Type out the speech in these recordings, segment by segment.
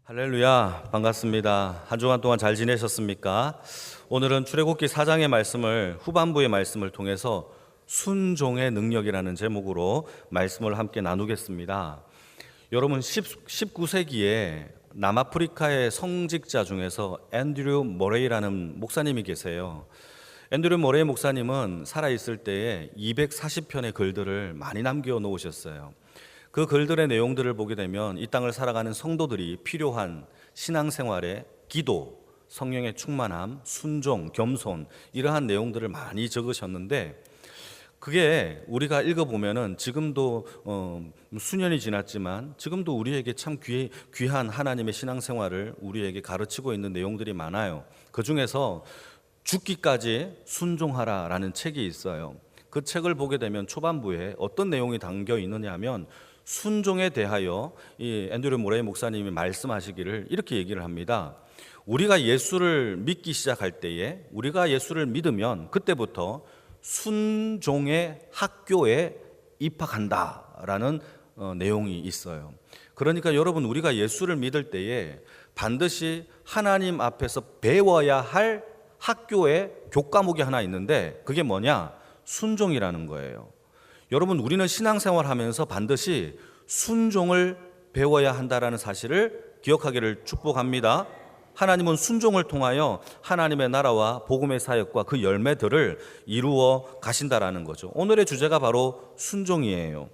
할렐루야, 반갑습니다. 한 주간 동안 잘 지내셨습니까? 오늘은 출애굽기 4장의 말씀을 후반부의 말씀을 통해서 순종의 능력이라는 제목으로 말씀을 함께 나누겠습니다. 여러분 19세기에 남아프리카의 성직자 중에서 앤드류 모레이라는 목사님이 계세요. 앤드류 모레이 목사님은 살아있을 때에 240편의 글들을 많이 남겨 놓으셨어요. 그 글들의 내용들을 보게 되면 이 땅을 살아가는 성도들이 필요한 신앙생활의 기도, 성령의 충만함, 순종, 겸손 이러한 내용들을 많이 적으셨는데 그게 우리가 읽어보면은 지금도 수년이 지났지만 지금도 우리에게 참 귀한 하나님의 신앙생활을 우리에게 가르치고 있는 내용들이 많아요. 그 중에서 죽기까지 순종하라라는 책이 있어요. 그 책을 보게 되면 초반부에 어떤 내용이 담겨 있느냐 하면 순종에 대하여 이 앤드류 모레이 목사님이 말씀하시기를 이렇게 얘기를 합니다. 우리가 예수를 믿기 시작할 때에 우리가 예수를 믿으면 그때부터 순종의 학교에 입학한다라는 내용이 있어요. 그러니까 여러분 우리가 예수를 믿을 때에 반드시 하나님 앞에서 배워야 할 학교에 교과목이 하나 있는데 그게 뭐냐? 순종이라는 거예요. 여러분 우리는 신앙생활 하면서 반드시 순종을 배워야 한다는 사실을 기억하기를 축복합니다. 하나님은 순종을 통하여 하나님의 나라와 복음의 사역과 그 열매들을 이루어 가신다라는 거죠. 오늘의 주제가 바로 순종이에요.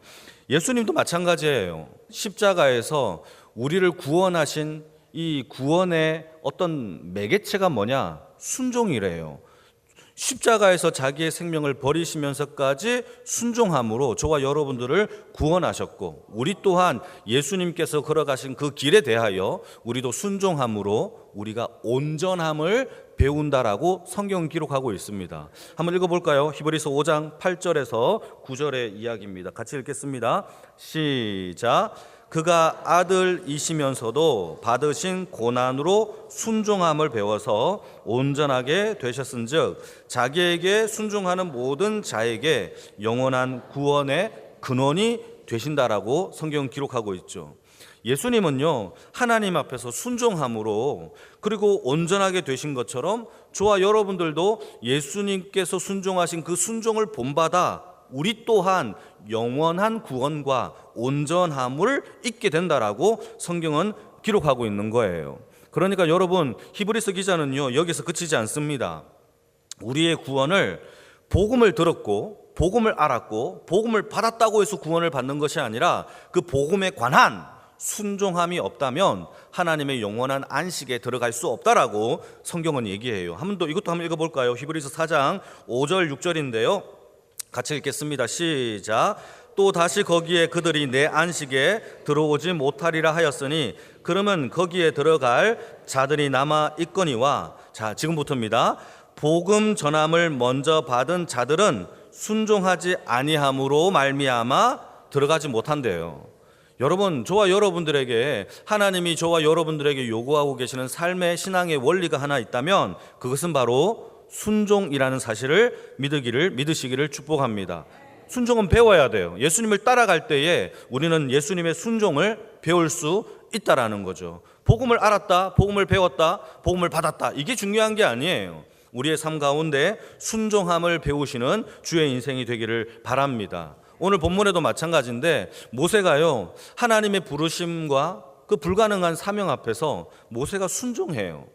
예수님도 마찬가지예요. 십자가에서 우리를 구원하신 이 구원의 어떤 매개체가 뭐냐? 순종이래요. 십자가에서 자기의 생명을 버리시면서까지 순종함으로 저와 여러분들을 구원하셨고 우리 또한 예수님께서 걸어가신 그 길에 대하여 우리도 순종함으로 우리가 온전함을 배운다라고 성경은 기록하고 있습니다. 한번 읽어볼까요? 히브리서 5장 8절에서 9절의 이야기입니다. 같이 읽겠습니다. 시작. 그가 아들이시면서도 받으신 고난으로 순종함을 배워서 온전하게 되셨은즉 자기에게 순종하는 모든 자에게 영원한 구원의 근원이 되신다라고 성경은 기록하고 있죠. 예수님은요 하나님 앞에서 순종함으로 그리고 온전하게 되신 것처럼 저와 여러분들도 예수님께서 순종하신 그 순종을 본받아 우리 또한 영원한 구원과 온전함을 잊게 된다라고 성경은 기록하고 있는 거예요. 그러니까 여러분 히브리서 기자는요 여기서 그치지 않습니다. 우리의 구원을 복음을 들었고 복음을 알았고 복음을 받았다고 해서 구원을 받는 것이 아니라 그 복음에 관한 순종함이 없다면 하나님의 영원한 안식에 들어갈 수 없다라고 성경은 얘기해요. 이것도 한번 읽어볼까요? 히브리서 4장 5절 6절인데요 같이 읽겠습니다. 시작. 또 다시 거기에 그들이 내 안식에 들어오지 못하리라 하였으니 그러면 거기에 들어갈 자들이 남아 있거니와 자 지금부터입니다. 복음 전함을 먼저 받은 자들은 순종하지 아니함으로 말미암아 들어가지 못한대요. 여러분 저와 여러분들에게 하나님이 저와 여러분들에게 요구하고 계시는 삶의 신앙의 원리가 하나 있다면 그것은 바로 순종이라는 사실을 믿으시기를 축복합니다. 순종은 배워야 돼요. 예수님을 따라갈 때에 우리는 예수님의 순종을 배울 수 있다라는 거죠. 복음을 알았다, 복음을 배웠다, 복음을 받았다 이게 중요한 게 아니에요. 우리의 삶 가운데 순종함을 배우시는 주의 인생이 되기를 바랍니다. 오늘 본문에도 마찬가지인데 모세가요 하나님의 부르심과 그 불가능한 사명 앞에서 모세가 순종해요.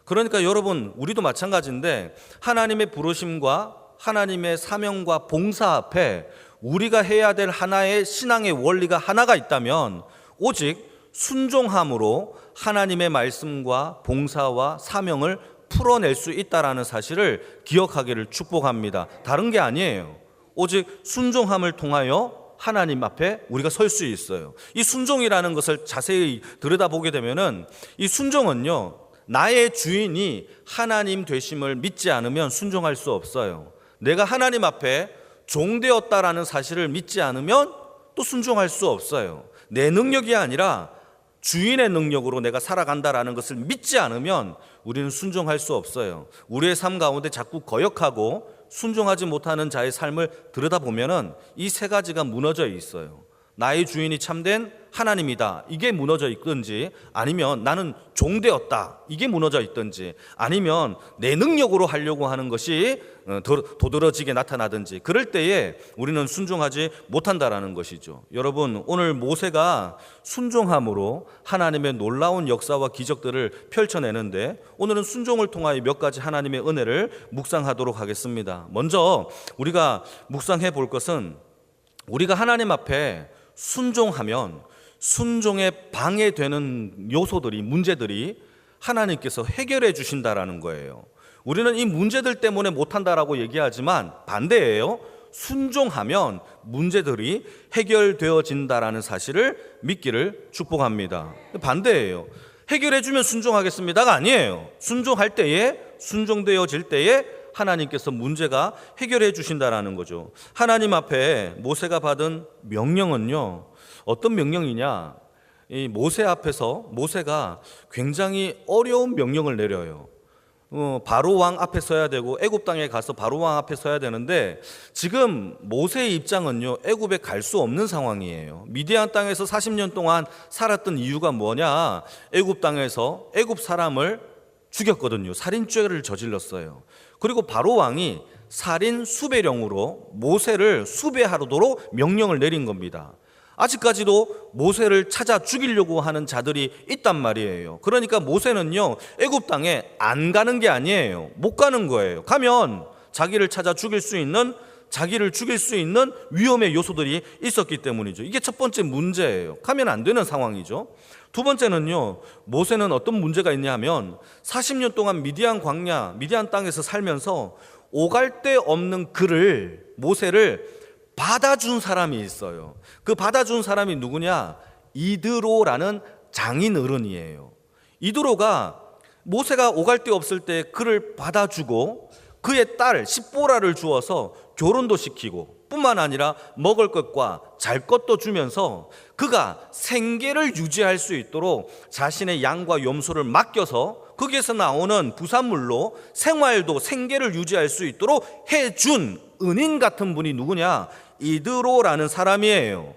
그러니까 여러분 우리도 마찬가지인데 하나님의 부르심과 하나님의 사명과 봉사 앞에 우리가 해야 될 하나의 신앙의 원리가 하나가 있다면 오직 순종함으로 하나님의 말씀과 봉사와 사명을 풀어낼 수 있다는 사실을 기억하기를 축복합니다. 다른 게 아니에요. 오직 순종함을 통하여 하나님 앞에 우리가 설 수 있어요. 이 순종이라는 것을 자세히 들여다보게 되면은 이 순종은요 나의 주인이 하나님 되심을 믿지 않으면 순종할 수 없어요. 내가 하나님 앞에 종되었다라는 사실을 믿지 않으면 또 순종할 수 없어요. 내 능력이 아니라 주인의 능력으로 내가 살아간다라는 것을 믿지 않으면 우리는 순종할 수 없어요. 우리의 삶 가운데 자꾸 거역하고 순종하지 못하는 자의 삶을 들여다보면 이 세 가지가 무너져 있어요. 나의 주인이 참된 하나님이다, 이게 무너져 있든지, 아니면 나는 종되었다, 이게 무너져 있든지, 아니면 내 능력으로 하려고 하는 것이 도드러지게 나타나든지, 그럴 때에 우리는 순종하지 못한다라는 것이죠. 여러분, 오늘 모세가 순종함으로 하나님의 놀라운 역사와 기적들을 펼쳐내는데, 오늘은 순종을 통하여 몇 가지 하나님의 은혜를 묵상하도록 하겠습니다. 먼저 우리가 묵상해 볼 것은, 우리가 하나님 앞에 순종하면 순종에 방해되는 요소들이, 문제들이 하나님께서 해결해 주신다라는 거예요. 우리는 이 문제들 때문에 못한다라고 얘기하지만 반대예요. 순종하면 문제들이 해결되어진다라는 사실을 믿기를 축복합니다. 반대예요. 해결해 주면 순종하겠습니다가 아니에요. 순종할 때에, 순종되어질 때에 하나님께서 문제가 해결해 주신다라는 거죠. 하나님 앞에 모세가 받은 명령은요, 어떤 명령이냐? 이 모세 앞에서 모세가 굉장히 어려운 명령을 내려요. 바로 왕 앞에 서야 되고, 애굽 땅에 가서 바로 왕 앞에 서야 되는데, 지금 모세의 입장은요, 애굽에 갈 수 없는 상황이에요. 미디안 땅에서 40년 동안 살았던 이유가 뭐냐? 애굽 땅에서 애굽 사람을 죽였거든요. 살인죄를 저질렀어요. 그리고 바로 왕이 살인 수배령으로 모세를 수배하도록 명령을 내린 겁니다. 아직까지도 모세를 찾아 죽이려고 하는 자들이 있단 말이에요. 그러니까 모세는요, 애굽 땅에 안 가는 게 아니에요. 못 가는 거예요. 가면 자기를 찾아 죽일 수 있는, 자기를 죽일 수 있는 위험의 요소들이 있었기 때문이죠. 이게 첫 번째 문제예요. 가면 안 되는 상황이죠. 두 번째는요, 모세는 어떤 문제가 있냐면 40년 동안 미디안 광야, 미디안 땅에서 살면서 오갈 데 없는 그를, 모세를 받아준 사람이 있어요. 그 받아준 사람이 누구냐? 이드로라는 장인 어른이에요. 이드로가 모세가 오갈 데 없을 때 그를 받아주고 그의 딸 십보라를 주어서 결혼도 시키고, 뿐만 아니라 먹을 것과 잘 것도 주면서 그가 생계를 유지할 수 있도록 자신의 양과 염소를 맡겨서 거기에서 나오는 부산물로 생활도, 생계를 유지할 수 있도록 해준 은인 같은 분이 누구냐? 이드로라는 사람이에요.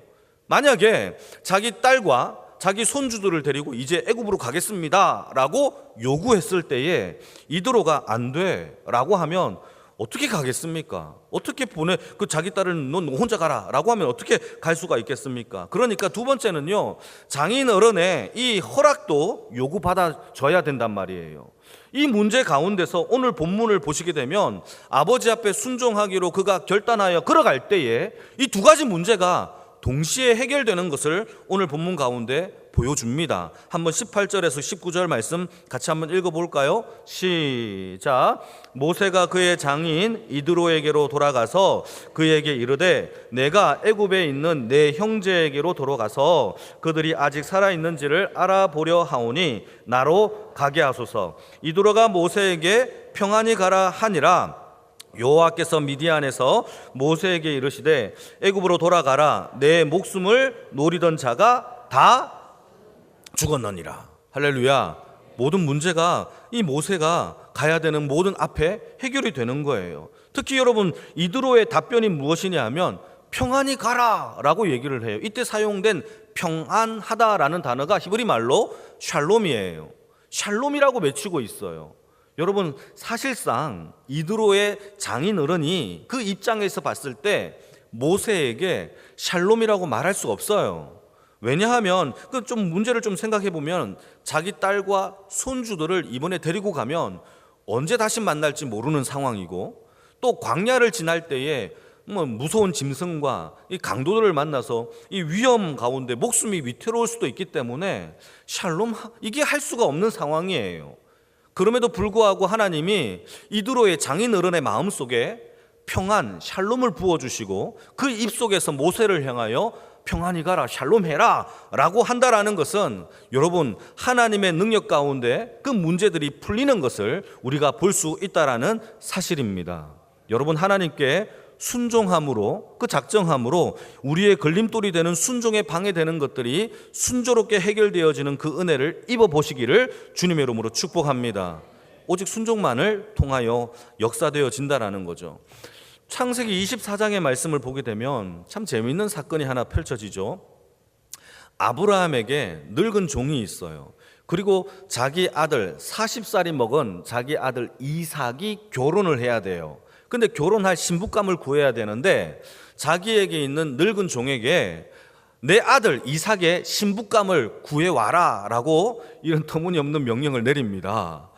만약에 자기 딸과 자기 손주들을 데리고 이제 애굽으로 가겠습니다 라고 요구했을 때에 이드로가 안 돼 라고 하면 어떻게 가겠습니까? 어떻게 그 자기 딸을 넌 혼자 가라 라고 하면 어떻게 갈 수가 있겠습니까? 그러니까 두 번째는요, 장인 어른의 이 허락도 요구받아줘야 된단 말이에요. 이 문제 가운데서 오늘 본문을 보시게 되면 아버지 앞에 순종하기로 그가 결단하여 걸어갈 때에 이 두 가지 문제가 동시에 해결되는 것을 오늘 본문 가운데 보여줍니다. 한번 18절에서 19절 말씀 같이 한번 읽어볼까요? 시작. 모세가 그의 장인 이드로에게로 돌아가서 그에게 이르되, 내가 애굽에 있는 내 형제에게로 돌아가서 그들이 아직 살아있는지를 알아보려 하오니 나로 가게 하소서. 이드로가 모세에게 평안히 가라 하니라. 여호와께서 미디안에서 모세에게 이르시되, 애굽으로 돌아가라. 내 목숨을 노리던 자가 다 죽었느니라. 할렐루야. 모든 문제가 이 모세가 가야 되는 모든 앞에 해결이 되는 거예요. 특히 여러분, 이드로의 답변이 무엇이냐 하면 평안히 가라 라고 얘기를 해요. 이때 사용된 평안하다라는 단어가 히브리 말로 샬롬이에요. 샬롬이라고 외치고 있어요. 여러분, 사실상 이드로의 장인 어른이 그 입장에서 봤을 때 모세에게 샬롬이라고 말할 수 없어요. 왜냐하면 그 좀 문제를 좀 생각해 보면 자기 딸과 손주들을 이번에 데리고 가면 언제 다시 만날지 모르는 상황이고, 또 광야를 지날 때에 무서운 짐승과 이 강도들을 만나서 이 위험 가운데 목숨이 위태로울 수도 있기 때문에 샬롬, 이게 할 수가 없는 상황이에요. 그럼에도 불구하고 하나님이 이드로의 장인 어른의 마음속에 평안, 샬롬을 부어주시고 그 입속에서 모세를 향하여 평안히 가라, 샬롬해라 라고 한다라는 것은 여러분, 하나님의 능력 가운데 그 문제들이 풀리는 것을 우리가 볼 수 있다라는 사실입니다. 여러분, 하나님께 순종함으로, 그 작정함으로 우리의 걸림돌이 되는 순종에 방해되는 것들이 순조롭게 해결되어지는 그 은혜를 입어보시기를 주님의 이름으로 축복합니다. 오직 순종만을 통하여 역사되어진다라는 거죠. 창세기 24장의 말씀을 보게 되면 참 재미있는 사건이 하나 펼쳐지죠. 아브라함에게 늙은 종이 있어요. 그리고 자기 아들 40살이 먹은 자기 아들 이삭이 결혼을 해야 돼요. 근데 결혼할 신부감을 구해야 되는데 자기에게 있는 늙은 종에게 내 아들 이삭의 신부감을 구해와라 라고 이런 터무니없는 명령을 내립니다.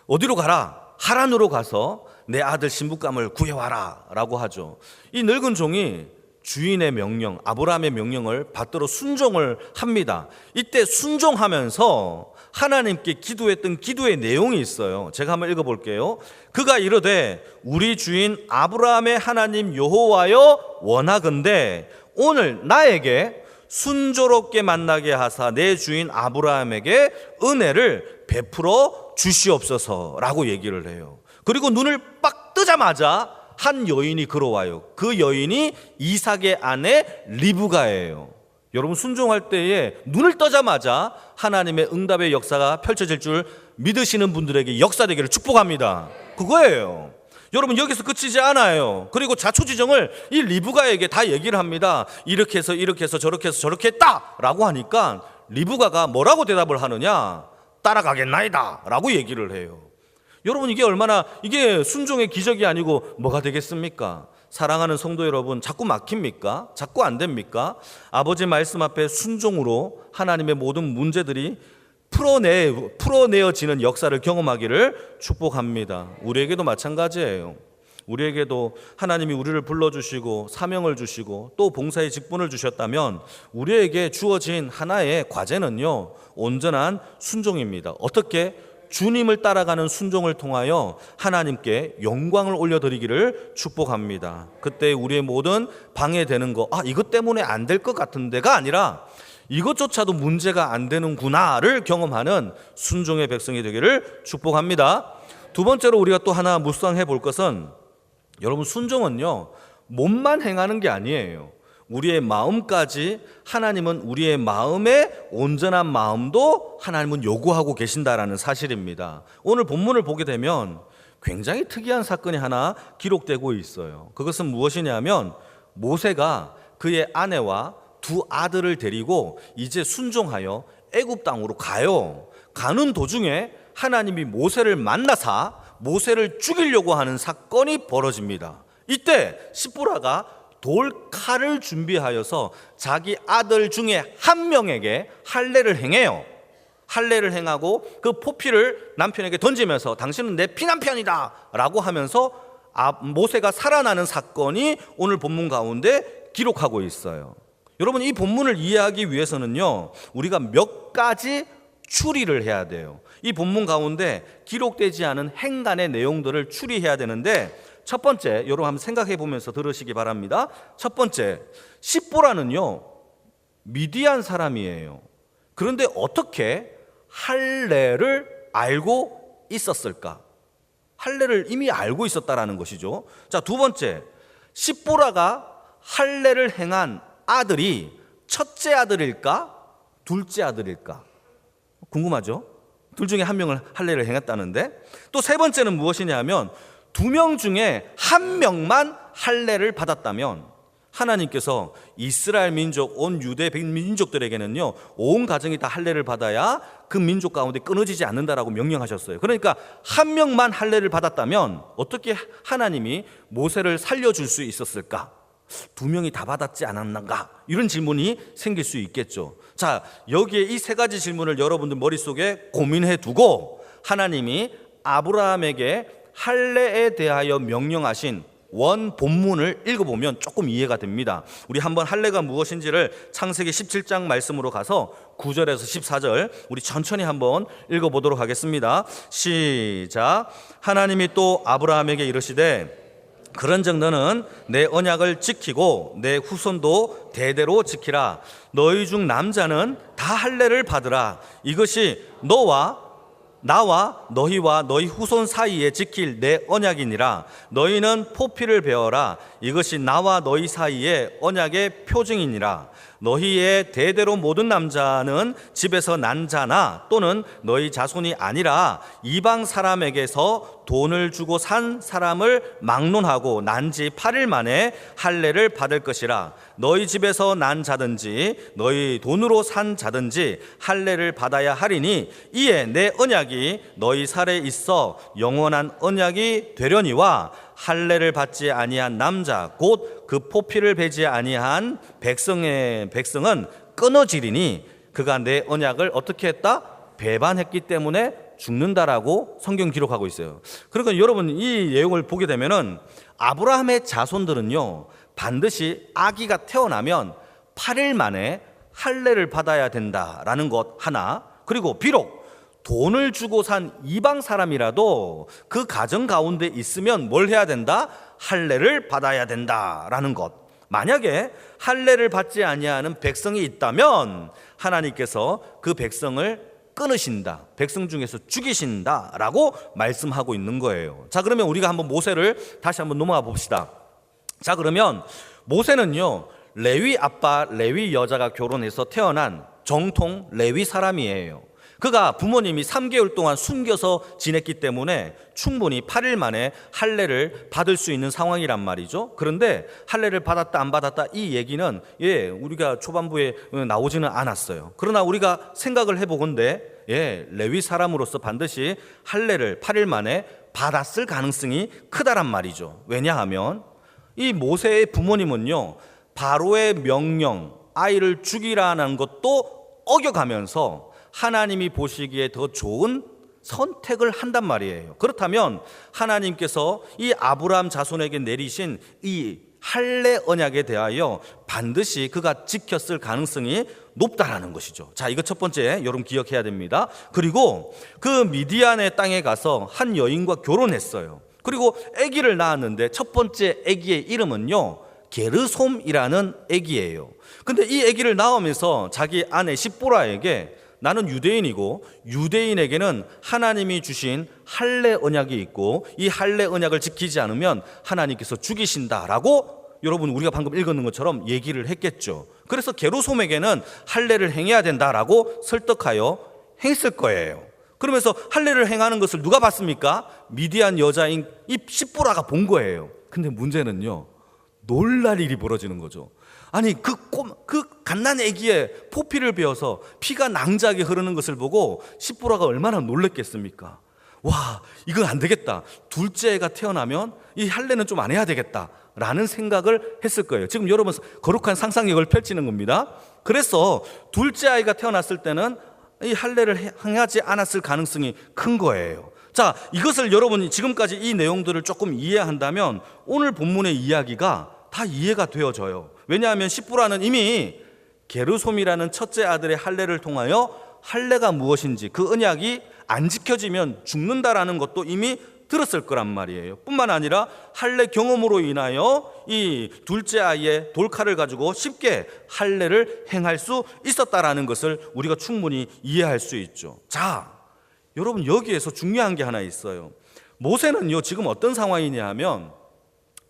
어디로 가라? 하란으로 가서 내 아들 신부감을 구해와라 라고 하죠. 이 늙은 종이 주인의 명령, 아브라함의 명령을 받들어 순종을 합니다. 이때 순종하면서 하나님께 기도했던 기도의 내용이 있어요. 제가 한번 읽어볼게요. 그가 이르되 우리 주인 아브라함의 하나님 여호와여 원하건대 오늘 나에게 순조롭게 만나게 하사 내 주인 아브라함에게 은혜를 베풀어 주시옵소서라고 얘기를 해요. 그리고 눈을 빡 뜨자마자 한 여인이 걸어와요. 그 여인이 이삭의 아내 리브가예요. 여러분, 순종할 때에 눈을 떠자마자 하나님의 응답의 역사가 펼쳐질 줄 믿으시는 분들에게 역사되기를 축복합니다. 그거예요. 여러분, 여기서 그치지 않아요. 그리고 자초지정을 이 리브가에게 다 얘기를 합니다. 이렇게 해서 저렇게 해서 저렇게 했다 라고 하니까 리브가가 뭐라고 대답을 하느냐? 따라가겠나이다 라고 얘기를 해요. 여러분, 이게 순종의 기적이 아니고 뭐가 되겠습니까? 사랑하는 성도 여러분, 자꾸 막힙니까? 자꾸 안 됩니까? 아버지 말씀 앞에 순종으로 하나님의 모든 문제들이 풀어내어지는 역사를 경험하기를 축복합니다. 우리에게도 마찬가지예요. 우리에게도 하나님이 우리를 불러주시고 사명을 주시고 또 봉사의 직분을 주셨다면 우리에게 주어진 하나의 과제는요, 온전한 순종입니다. 어떻게? 주님을 따라가는 순종을 통하여 하나님께 영광을 올려드리기를 축복합니다. 그때 우리의 모든 방해되는 거, 이것 때문에 안 될 것 같은데가 아니라 이것조차도 문제가 안 되는구나를 경험하는 순종의 백성이 되기를 축복합니다. 두 번째로 우리가 또 하나 묵상해 볼 것은, 여러분, 순종은요 몸만 행하는 게 아니에요. 우리의 마음까지 하나님은 우리의 마음의 온전한 마음도 하나님은 요구하고 계신다라는 사실입니다. 오늘 본문을 보게 되면 굉장히 특이한 사건이 하나 기록되고 있어요. 그것은 무엇이냐면 모세가 그의 아내와 두 아들을 데리고 이제 순종하여 애굽 땅으로 가요. 가는 도중에 하나님이 모세를 만나사 모세를 죽이려고 하는 사건이 벌어집니다. 이때 시므라가 돌칼을 준비하여서 자기 아들 중에 한 명에게 할례를 행해요. 할례를 행하고 그 포피를 남편에게 던지면서 당신은 내 피남편이다 라고 하면서 모세가 살아나는 사건이 오늘 본문 가운데 기록하고 있어요. 여러분, 이 본문을 이해하기 위해서는요 우리가 몇 가지 추리를 해야 돼요. 이 본문 가운데 기록되지 않은 행간의 내용들을 추리해야 되는데, 첫 번째, 여러분 한번 생각해 보면서 들으시기 바랍니다. 첫 번째, 시므라는요 미디안 사람이에요. 그런데 어떻게 할례를 알고 있었을까? 할례를 이미 알고 있었다라는 것이죠. 자, 두 번째, 시므라가 할례를 행한 아들이 첫째 아들일까? 둘째 아들일까? 궁금하죠? 둘 중에 한 명을 할례를 행했다는데, 또 세 번째는 무엇이냐면 2명 중에 1명만 할례를 받았다면 하나님께서 이스라엘 민족, 온 유대 민족들에게는요 온 가정이 다 할례를 받아야 그 민족 가운데 끊어지지 않는다라고 명령하셨어요. 그러니까 1명만 할례를 받았다면 어떻게 하나님이 모세를 살려줄 수 있었을까? 2명이 다 받았지 않았는가? 이런 질문이 생길 수 있겠죠. 자, 여기에 이 세 가지 질문을 여러분들 머릿속에 고민해 두고 하나님이 아브라함에게 할례에 대하여 명령하신 원 본문을 읽어보면 조금 이해가 됩니다. 우리 한번 할례가 무엇인지를 창세기 17장 말씀으로 가서 9절에서 14절 우리 천천히 한번 읽어보도록 하겠습니다. 시작. 하나님이 또 아브라함에게 이르시되 그런즉 너는 내 언약을 지키고 내 후손도 대대로 지키라. 너희 중 남자는 다 할례를 받으라. 이것이 나와 너희와 너희 후손 사이에 지킬 내 언약이니라. 너희는 포피를 베어라. 이것이 나와 너희 사이에 언약의 표징이니라. 너희의 대대로 모든 남자는 집에서 난 자나 또는 너희 자손이 아니라 이방 사람에게서 돈을 주고 산 사람을 막론하고 난 지 8일 만에 할례를 받을 것이라. 너희 집에서 난 자든지 너희 돈으로 산 자든지 할례를 받아야 하리니 이에 내 언약이 너희 살에 있어 영원한 언약이 되려니와 할례를 받지 아니한 남자 곧 그 포피를 베지 아니한 백성은 끊어지리니 그가 내 언약을 어떻게 했다? 배반했기 때문에 죽는다라고 성경 기록하고 있어요. 그러니까 여러분 이 내용을 보게 되면은 아브라함의 자손들은요 반드시 아기가 태어나면 8일 만에 할례를 받아야 된다라는 것 하나, 그리고 비록 돈을 주고 산 이방 사람이라도 그 가정 가운데 있으면 뭘 해야 된다? 할례를 받아야 된다라는 것. 만약에 할례를 받지 아니하는 백성이 있다면 하나님께서 그 백성을 끊으신다, 백성 중에서 죽이신다라고 말씀하고 있는 거예요. 자, 그러면 우리가 한번 모세를 다시 한번 넘어가 봅시다. 자, 그러면 모세는요 레위 아빠 레위 여자가 결혼해서 태어난 정통 레위 사람이에요. 그가 부모님이 3개월 동안 숨겨서 지냈기 때문에 충분히 8일 만에 할례를 받을 수 있는 상황이란 말이죠. 그런데 할례를 받았다 안 받았다 이 얘기는 우리가 초반부에 나오지는 않았어요. 그러나 우리가 생각을 해보건대 레위 사람으로서 반드시 할례를 8일 만에 받았을 가능성이 크다란 말이죠. 왜냐하면 이 모세의 부모님은요 바로의 명령 아이를 죽이라는 것도 어겨가면서 하나님이 보시기에 더 좋은 선택을 한단 말이에요. 그렇다면 하나님께서 이 아브라함 자손에게 내리신 이 할례 언약에 대하여 반드시 그가 지켰을 가능성이 높다라는 것이죠. 자, 이거 첫 번째 여러분 기억해야 됩니다. 그리고 그 미디안의 땅에 가서 한 여인과 결혼했어요. 그리고 아기를 낳았는데 첫 번째 아기의 이름은요 게르솜이라는 아기예요. 근데 이 아기를 낳으면서 자기 아내 십보라에게 나는 유대인이고 유대인에게는 하나님이 주신 할례 언약이 있고 이 할례 언약을 지키지 않으면 하나님께서 죽이신다라고 여러분 우리가 방금 읽었는 것처럼 얘기를 했겠죠. 그래서 게르솜에게는 할례를 행해야 된다라고 설득하여 행했을 거예요. 그러면서 할례를 행하는 것을 누가 봤습니까? 미디안 여자인 이 십보라가 본 거예요. 근데 문제는요 놀랄 일이 벌어지는 거죠. 아니 그 갓난 아기의 포피를 베어서 피가 낭자하게 흐르는 것을 보고 십보라가 얼마나 놀랬겠습니까? 와, 이건 안 되겠다. 둘째 애가 태어나면 이 할례는 좀 안 해야 되겠다 라는 생각을 했을 거예요. 지금 여러분 거룩한 상상력을 펼치는 겁니다. 그래서 둘째 아이가 태어났을 때는 이 할례를 행하지 않았을 가능성이 큰 거예요. 자, 이것을 여러분이 지금까지 이 내용들을 조금 이해한다면 오늘 본문의 이야기가 다 이해가 되어져요. 왜냐하면 십보라는 이미 게르솜이라는 첫째 아들의 할례를 통하여 할례가 무엇인지 그 언약이 안 지켜지면 죽는다라는 것도 이미 들었을 거란 말이에요. 뿐만 아니라 할례 경험으로 인하여 이 둘째 아이의 돌칼을 가지고 쉽게 할례를 행할 수 있었다라는 것을 우리가 충분히 이해할 수 있죠. 자, 여러분 여기에서 중요한 게 하나 있어요. 모세는요 지금 어떤 상황이냐 하면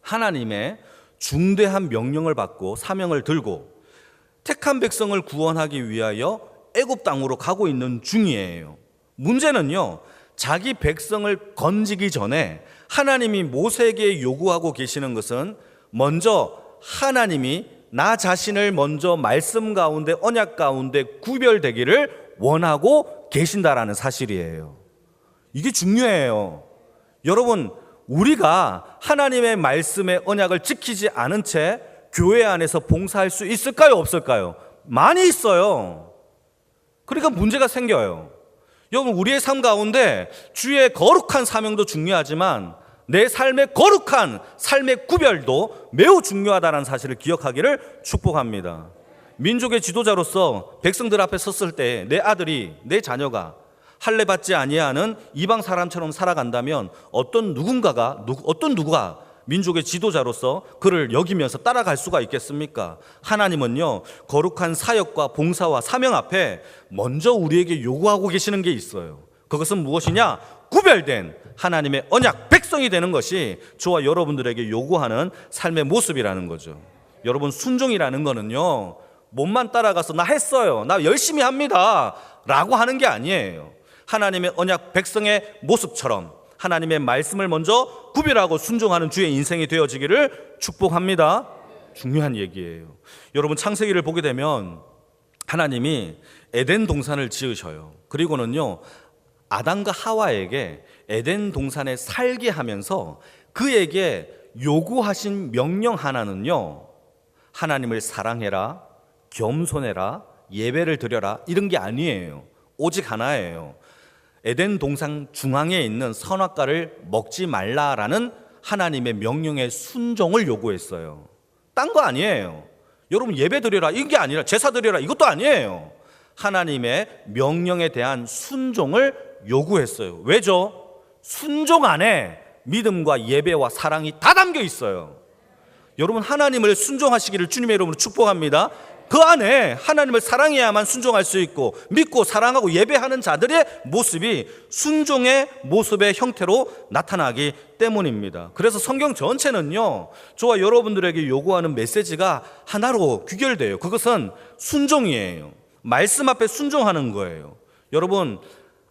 하나님의 중대한 명령을 받고 사명을 들고 택한 백성을 구원하기 위하여 애굽 땅으로 가고 있는 중이에요. 문제는요 자기 백성을 건지기 전에 하나님이 모세에게 요구하고 계시는 것은 먼저 하나님이 나 자신을 먼저 말씀 가운데 언약 가운데 구별되기를 원하고 계신다라는 사실이에요. 이게 중요해요. 여러분 우리가 하나님의 말씀의 언약을 지키지 않은 채 교회 안에서 봉사할 수 있을까요? 없을까요? 많이 있어요. 그러니까 문제가 생겨요. 여러분 우리의 삶 가운데 주의 거룩한 사명도 중요하지만 내 삶의 거룩한 삶의 구별도 매우 중요하다는 사실을 기억하기를 축복합니다. 민족의 지도자로서 백성들 앞에 섰을 때 내 아들이 내 자녀가 할례 받지 아니하는 이방 사람처럼 살아간다면 어떤 누가 민족의 지도자로서 그를 여기면서 따라갈 수가 있겠습니까? 하나님은요 거룩한 사역과 봉사와 사명 앞에 먼저 우리에게 요구하고 계시는 게 있어요. 그것은 무엇이냐? 구별된 하나님의 언약 백성이 되는 것이 저와 여러분들에게 요구하는 삶의 모습이라는 거죠. 여러분 순종이라는 거는요 몸만 따라가서 나 했어요, 나 열심히 합니다 라고 하는 게 아니에요. 하나님의 언약 백성의 모습처럼 하나님의 말씀을 먼저 구별하고 순종하는 주의 인생이 되어지기를 축복합니다. 중요한 얘기예요. 여러분, 창세기를 보게 되면 하나님이 에덴 동산을 지으셔요. 그리고는요, 아담과 하와에게 에덴 동산에 살게 하면서 그에게 요구하신 명령 하나는요, 하나님을 사랑해라, 겸손해라, 예배를 드려라, 이런 게 아니에요. 오직 하나예요. 에덴 동산 중앙에 있는 선악과를 먹지 말라라는 하나님의 명령에 순종을 요구했어요. 딴 거 아니에요. 여러분, 예배 드려라 이게 아니라 제사 드려라 이것도 아니에요. 하나님의 명령에 대한 순종을 요구했어요. 왜죠? 순종 안에 믿음과 예배와 사랑이 다 담겨 있어요. 여러분, 하나님을 순종하시기를 주님의 이름으로 축복합니다. 그 안에 하나님을 사랑해야만 순종할 수 있고, 믿고 사랑하고 예배하는 자들의 모습이 순종의 모습의 형태로 나타나기 때문입니다. 그래서 성경 전체는요, 저와 여러분들에게 요구하는 메시지가 하나로 귀결돼요. 그것은 순종이에요. 말씀 앞에 순종하는 거예요. 여러분,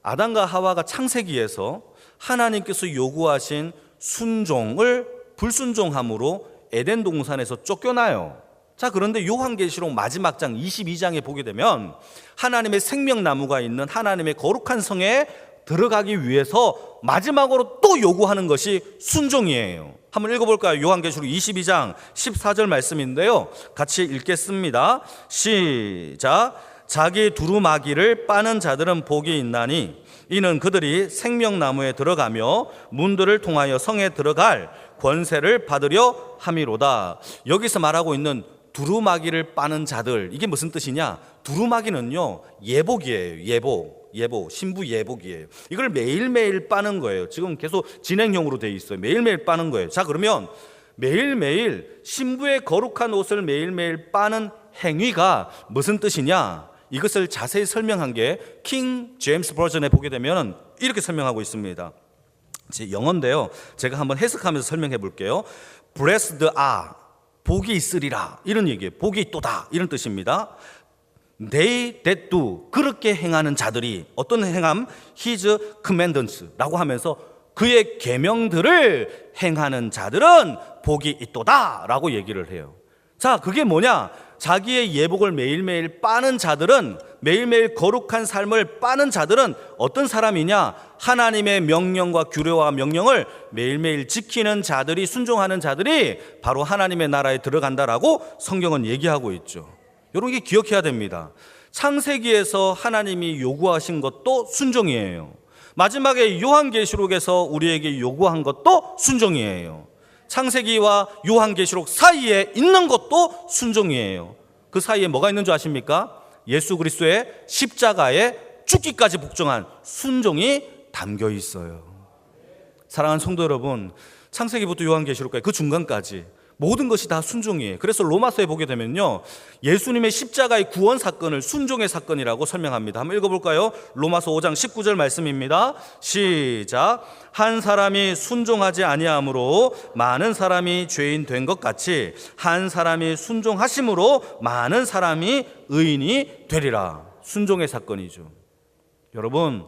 아담과 하와가 창세기에서 하나님께서 요구하신 순종을 불순종함으로 에덴 동산에서 쫓겨나요. 자, 그런데 요한계시록 마지막 장 22장에 보게 되면 하나님의 생명나무가 있는 하나님의 거룩한 성에 들어가기 위해서 마지막으로 또 요구하는 것이 순종이에요. 한번 읽어볼까요? 요한계시록 22장 14절 말씀인데요, 같이 읽겠습니다. 시작. 자기 두루마기를 빠는 자들은 복이 있나니 이는 그들이 생명나무에 들어가며 문들을 통하여 성에 들어갈 권세를 받으려 함이로다. 여기서 말하고 있는 두루마기를 빠는 자들, 이게 무슨 뜻이냐? 두루마기는요, 예복이에요. 예복, 신부 예복이에요. 이걸 매일매일 빠는 거예요. 지금 계속 진행형으로 되어 있어요. 매일매일 빠는 거예요. 자, 그러면 매일매일 신부의 거룩한 옷을 매일매일 빠는 행위가 무슨 뜻이냐? 이것을 자세히 설명한 게 킹 제임스 버전에 보게 되면 이렇게 설명하고 있습니다. 영어인데요, 제가 한번 해석하면서 설명해 볼게요. Blessed are, 복이 있으리라, 이런 얘기예요. 복이 있도다, 이런 뜻입니다. They that do, 그렇게 행하는 자들이, 어떤 행함? His commandments라고 하면서 그의 계명들을 행하는 자들은 복이 있도다 라고 얘기를 해요. 자, 그게 뭐냐? 자기의 예복을 매일매일 빠는 자들은, 매일매일 거룩한 삶을 빠는 자들은 어떤 사람이냐? 하나님의 명령과 규례와 명령을 매일매일 지키는 자들이, 순종하는 자들이 바로 하나님의 나라에 들어간다라고 성경은 얘기하고 있죠. 여러분, 이게 기억해야 됩니다. 창세기에서 하나님이 요구하신 것도 순종이에요. 마지막에 요한계시록에서 우리에게 요구한 것도 순종이에요. 창세기와 요한계시록 사이에 있는 것도 순종이에요. 그 사이에 뭐가 있는 줄 아십니까? 예수 그리스도의 십자가에 죽기까지 복종한 순종이 담겨 있어요. 사랑하는 성도 여러분, 창세기부터 요한계시록까지 그 중간까지 모든 것이 다 순종이에요. 그래서 로마서에 보게 되면요, 예수님의 십자가의 구원 사건을 순종의 사건이라고 설명합니다. 한번 읽어볼까요? 로마서 5장 19절 말씀입니다. 시작. 한 사람이 순종하지 아니함으로 많은 사람이 죄인 된 것 같이 한 사람이 순종하심으로 많은 사람이 의인이 되리라. 순종의 사건이죠. 여러분,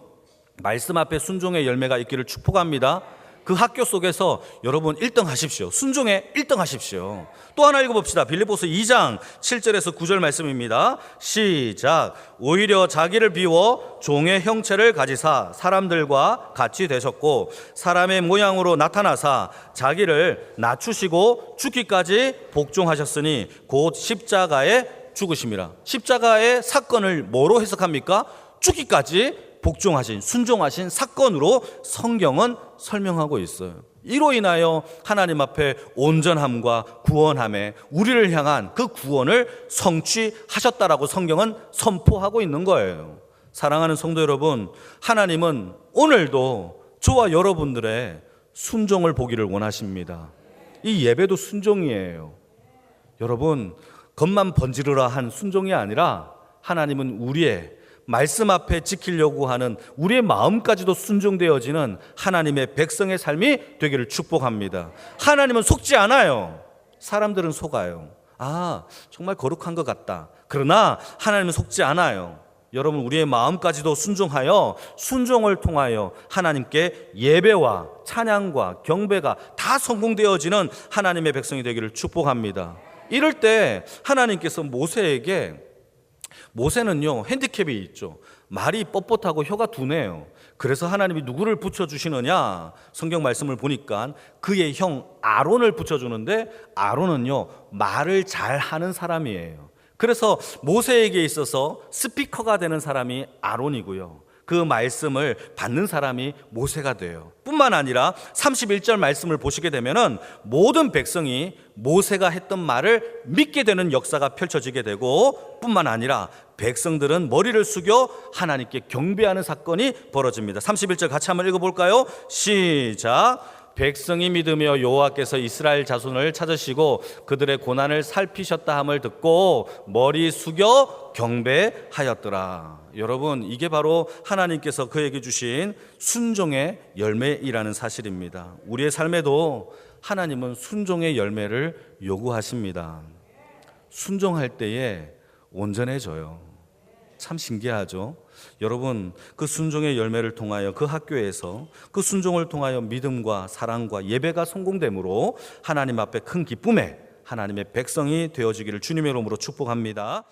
말씀 앞에 순종의 열매가 있기를 축복합니다. 그 학교 속에서 여러분 1등 하십시오. 순종에 1등 하십시오. 또 하나 읽어봅시다. 빌립보서 2장 7절에서 9절 말씀입니다. 시작. 오히려 자기를 비워 종의 형체를 가지사 사람들과 같이 되셨고 사람의 모양으로 나타나사 자기를 낮추시고 죽기까지 복종하셨으니 곧 십자가에 죽으심이라. 십자가의 사건을 뭐로 해석합니까? 죽기까지 복종하신, 순종하신 사건으로 성경은 설명하고 있어요. 이로 인하여 하나님 앞에 온전함과 구원함에 우리를 향한 그 구원을 성취하셨다라고 성경은 선포하고 있는 거예요. 사랑하는 성도 여러분, 하나님은 오늘도 저와 여러분들의 순종을 보기를 원하십니다. 이 예배도 순종이에요. 여러분, 겉만 번지르르 한 순종이 아니라 하나님은 우리의 말씀 앞에 지키려고 하는 우리의 마음까지도 순종되어지는 하나님의 백성의 삶이 되기를 축복합니다. 하나님은 속지 않아요. 사람들은 속아요. 아, 정말 거룩한 것 같다. 그러나 하나님은 속지 않아요. 여러분, 우리의 마음까지도 순종하여 순종을 통하여 하나님께 예배와 찬양과 경배가 다 성공되어지는 하나님의 백성이 되기를 축복합니다. 이럴 때 하나님께서 모세는요 핸디캡이 있죠. 말이 뻣뻣하고 혀가 둔해요. 그래서 하나님이 누구를 붙여주시느냐, 성경 말씀을 보니까 그의 형 아론을 붙여주는데, 아론은요 말을 잘하는 사람이에요. 그래서 모세에게 있어서 스피커가 되는 사람이 아론이고요, 그 말씀을 받는 사람이 모세가 돼요. 뿐만 아니라 31절 말씀을 보시게 되면은 모든 백성이 모세가 했던 말을 믿게 되는 역사가 펼쳐지게 되고, 뿐만 아니라 백성들은 머리를 숙여 하나님께 경배하는 사건이 벌어집니다. 31절 같이 한번 읽어볼까요? 시작. 백성이 믿으며 여호와께서 이스라엘 자손을 찾으시고 그들의 고난을 살피셨다 함을 듣고 머리 숙여 경배하였더라. 여러분, 이게 바로 하나님께서 그에게 주신 순종의 열매이라는 사실입니다. 우리의 삶에도 하나님은 순종의 열매를 요구하십니다. 순종할 때에 온전해져요. 참 신기하죠? 여러분, 그 순종의 열매를 통하여 그 학교에서 그 순종을 통하여 믿음과 사랑과 예배가 성공됨으로 하나님 앞에 큰 기쁨에 하나님의 백성이 되어지기를 주님의 이름으로 축복합니다.